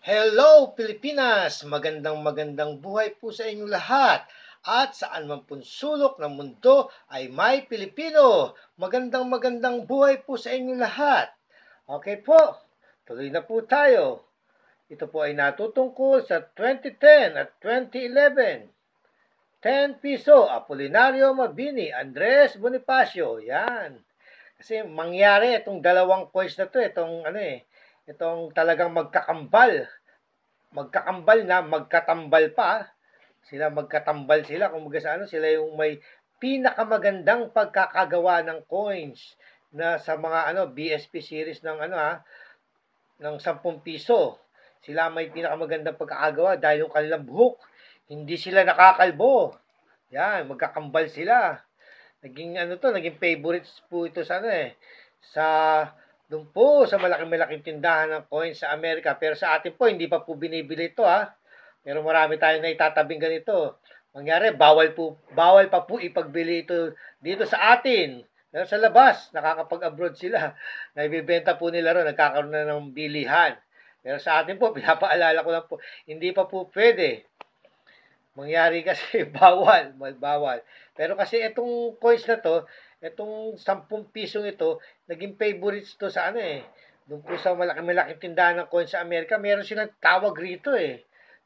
Hello Pilipinas! Magandang buhay po sa inyong lahat. At saan man pong sulok ng mundo ay may Pilipino. Magandang buhay po sa inyong lahat. Okay po, tuloy na po tayo. Ito po ay natutungkol sa 2010 at 2011. 10 piso, Apolinario Mabini, Andres Bonifacio. Yan. Kasi mangyari itong dalawang coins na to, itong talagang magkatambal pa. Magkatambal sila. Kung sila yung may pinakamagandang pagkakagawa ng coins na sa mga BSP series ng 10 piso. Sila may pinakamagandang pagkakagawa dahil yung kanilang buhok, hindi sila nakakalbo. Yan, magkakambal sila. Naging favorites po ito sa doon po sa malaking tindahan ng coins sa Amerika. Pero sa atin po, hindi pa po binibili ito Pero marami tayong naitatabing ganito. Mangyari, bawal pa po ipagbili ito dito sa atin. Pero sa labas, nakakapag-abroad sila. Naibibenta po nila ron, nagkakaroon na ng bilihan. Pero sa atin po, pinapaalala ko lang po, hindi pa po pwede. Mangyari kasi bawal. Pero kasi itong coins na to, itong 10 pisong ito, naging favorites to sa doon po sa malaking tindahan ng coins sa Amerika, meron silang tawag rito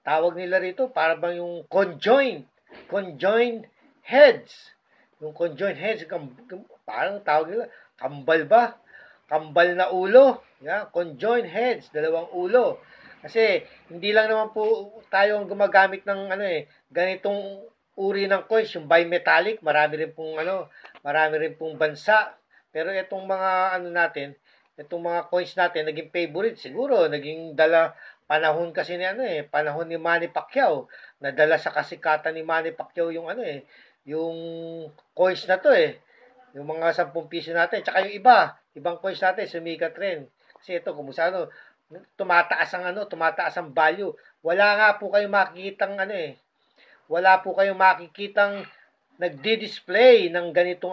Tawag nila rito para bang yung conjoined heads. Yung conjoined heads, parang tawag nila, kambal ba? Kambal na ulo. Yeah, conjoined heads, dalawang ulo. Kasi hindi lang naman po tayo ang gumagamit ng ganitong uri ng coins, yung bimetallic, marami rin pong bansa. Pero itong mga itong mga coins natin naging favorite siguro, naging panahon kasi panahon ni Manny Pacquiao. Nadala sa kasikatan ni Manny Pacquiao yung yung coins na to Yung mga 10 piso natin, tsaka yung ibang coins natin sumikat rin. Kasi ito tumataas ang value. Wala po kayong makikitang nagdi-display ng ganitong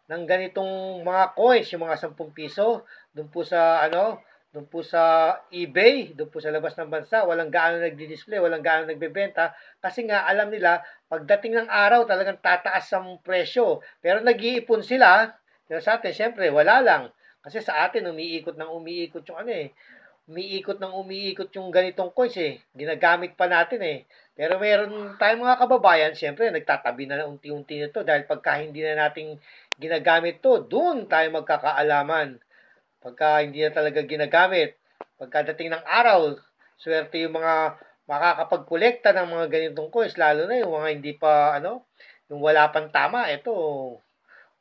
ng ganitong mga coins, yung mga 10 piso, doon po sa eBay, doon po sa labas ng bansa, walang gaano nagdi-display, walang gaano nagbebenta, kasi nga alam nila, pagdating ng araw, talagang tataas ang presyo. Pero nag-iipon sila, pero sa atin, syempre, wala lang. Kasi sa atin, umiikot yung ganitong coins Ginagamit pa natin Pero meron tayong mga kababayan, syempre, nagtatabi na unti-unti nito dahil pagka hindi na nating ginagamit to, doon tayo magkakaalaman. Pagka hindi na talaga ginagamit, pagkadating ng araw, swerte yung mga makakapag-kolekta ng mga ganitong coins, lalo na yung mga hindi pa, yung wala pang tama, ito,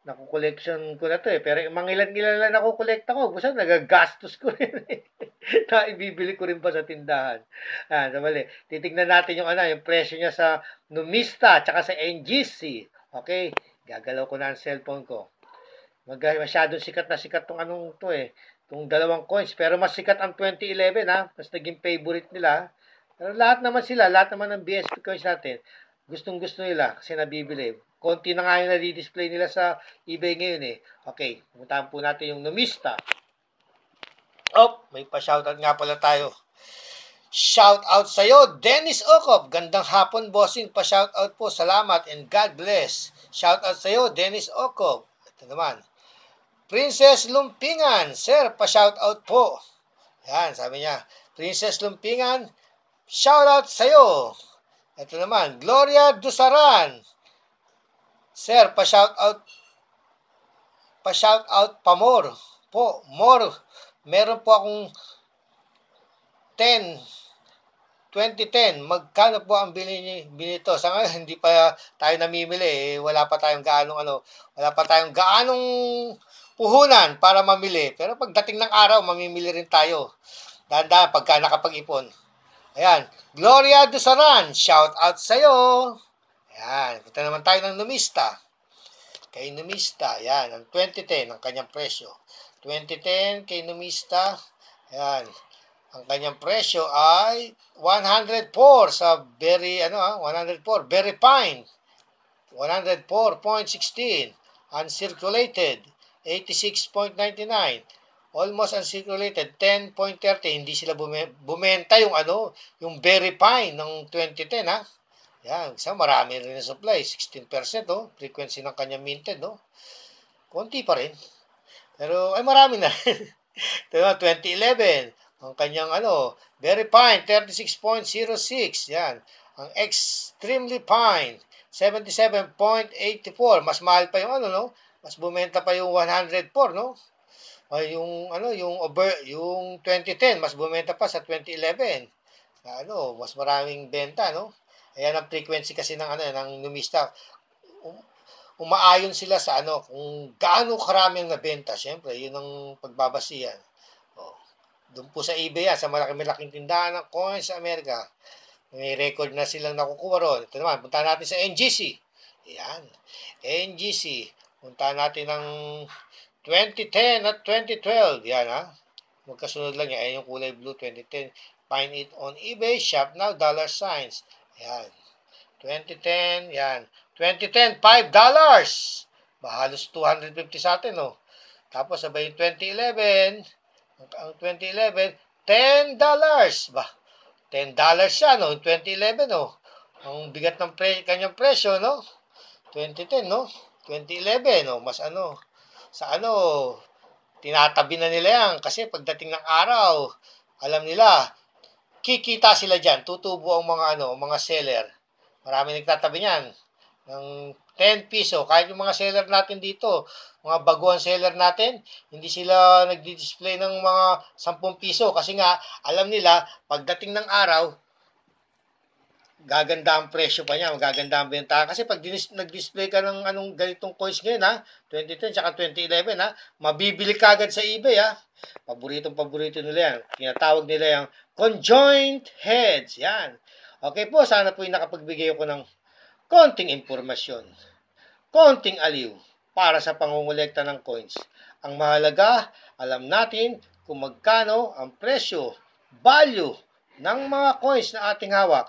nakukoleksyon ko na to Pero yung mga ilan lang nakukolekta ko, gusto nagagastos ko rin na ibibili ko rin pa sa tindahan. Mali. Titignan natin yung presyo niya sa Numista tsaka sa NGC. Okay? Gagalaw ko na ang cellphone ko. Masyadong sikat tong Itong dalawang coins. Pero mas sikat ang 2011 Mas naging favorite nila. Pero lahat naman ng BSP coins natin, gustong-gusto nila kasi nabibili. Konti na nga yung nadi-display nila sa eBay ngayon Okay, pumuntahan po natin yung Numista. May pa-shoutout nga pala tayo. Shoutout sa'yo, Dennis Ocop. Gandang hapon, bossing. Pa-shoutout po. Salamat and God bless. Shoutout sa'yo, Dennis Ocop. Ito naman. Princess Lumpingan. Sir, pa-shoutout po. Yan, sabi niya. Princess Lumpingan, shoutout sa'yo. Ito naman, Gloria Dusaran. Sir, pa-shoutout pa-more po. Meron po akong 2010. Magkano po ang bili nito? Sa ngayon, hindi pa tayo namimili. Wala pa tayong gaanong puhunan para mamili. Pero pagdating ng araw, mamimili rin tayo. Dahan-dahan pagka nakapag-ipon. Ayan. Gloria Dusaran, shout out sa'yo. Ayan. Punta naman tayo ng Numista. Kay Numista. Ayan. Ang 2010, ang kanyang presyo. 2010 kay Numista. Ayan. Ang kanyang presyo ay 104 sa very fine. 104.16. Uncirculated, 86.99. almost uncirculated, 10.30. Hindi sila bumenta yung yung very fine ng 2010, ha. Yan, isa marami rin na supply, 16%, oh, frequency ng kanya minted, no. Konti pa rin. Pero ay marami na. Ito 2011, ang kanyang very fine 36.06, yan. Ang extremely fine 77.84, mas mahal pa yung no? Mas bumenta pa yung 104, no? Ay yung yung 2010 mas bumenta pa sa 2011. Mas maraming benta, no? Ayan ang frequency kasi ng ng numista. Umaayon sila sa kung gaano karami ang nabenta. Siyempre, yun ang pagbabasihan. Oh. Doon po sa eBay yan, sa malaking tindahan ng coins sa Amerika. May record na silang nakukuha ron. Ito naman, punta natin sa NGC. Yan. NGC. Punta natin ng 2010 at 2012. Yan, ha. Magkasunod lang yan. Ayan yung kulay blue, 2010. Find it on eBay, shop now, dollar signs. Yan. 2010, yan. 2010, $5. Halos 250 sa atin, no? Tapos, sabay yung 2011, ang 2011, $10. $10 siya, no? 2011, no? Ang bigat ng kanyang presyo, no? 2010, no? 2011, no? Mas sa tinatabi na nila yan. Kasi pagdating ng araw, alam nila, kikita sila dyan. Tutubo ang mga seller. Marami nagtatabi niyan ng 10 piso. Kahit yung mga seller natin dito, mga baguhan seller natin, hindi sila nagdi-display ng mga 10 piso. Kasi nga, alam nila, pagdating ng araw, gaganda ang presyo pa niya, magaganda ang benta. Kasi pag nag-display ka ng ganitong coins ngayon, 2010 tsaka 2011, mabibili ka agad sa eBay, Paborito nila yan. Tinatawag nila yung conjoined heads. Yan. Okay po, sana po yung nakapagbigay ako ng konting impormasyon, konting aliw para sa pangungulekta ng coins. Ang mahalaga, alam natin kung magkano ang presyo, value ng mga coins na ating hawak.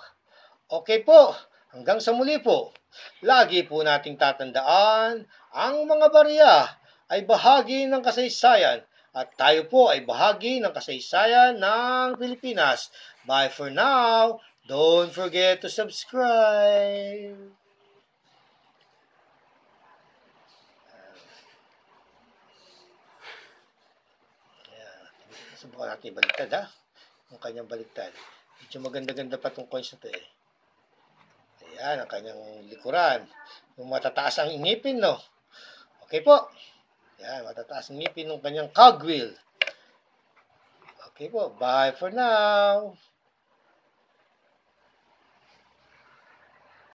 Okay po, hanggang sa muli po. Lagi po nating tatandaan, ang mga barya ay bahagi ng kasaysayan at tayo po ay bahagi ng kasaysayan ng Pilipinas. Bye for now. Don't forget to subscribe. Subukan natin baliktad, ang kanyang baliktad. Medyo maganda-ganda pa itong coins na ito, Ayan, ang kanyang likuran. Yung matataas ang ngipin, no? Okay po. Ayan, matataas ang ngipin ng kanyang cogwheel. Okay po. Bye for now.